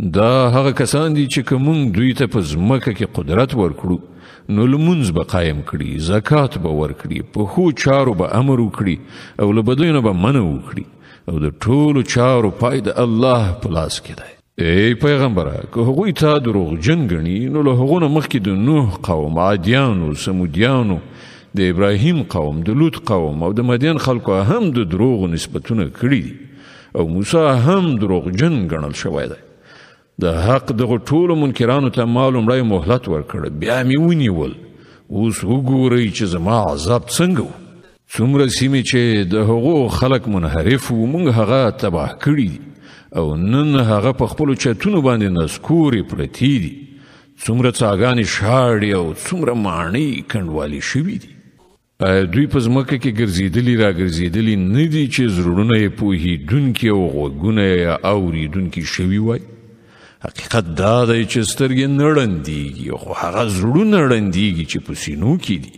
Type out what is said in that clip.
دا هغه کسان دي چې که موږ دوی ته په ځمکه کې قدرت ورکړو نو لمونځ به قایم کړي، زکات به ورکړي، په ښو چارو به امر وکړي او له بدیو نه به منع وکړي او د ټولو چارو پای د الله په لاس کې دی. ای پیغمبره، که هغوی تا دروغجن ګڼي نو له هغو نه مخکې د نوح قوم، عادیانو، سمودیانو، د ابراهیم قوم، د لوط قوم او د مدین خلکو هم د دروغو نسبتونه کړي دي او موسی هم دروغجن ګڼل شوی دی. د حق دغه ټولو منکرانو ته ما لومړی مهلت ورکړ، بیا مې ونیول. اوس وګورئ چې زما عذاب څنګه و. څومره سیمې چې د هغو خلک منحرف و موږ هغه تباه کړي دي او نن هغه په خپلو چتونو باندې نسکورې پرتې دي. څومره څاګانې شاړې او څومره ماڼۍ کنډوالې شوي دي. دوی په ځمکه کې ګرځېدلي را ګرځېدلي نه دي چې زړونه یې پوهېدونکي او غوږونه یې اورېدونکي شوي وای. حقیقت دا دی چې سترګې نه ړندېږي خو هغه زړونه ړندېږي چې په سینو کې دي.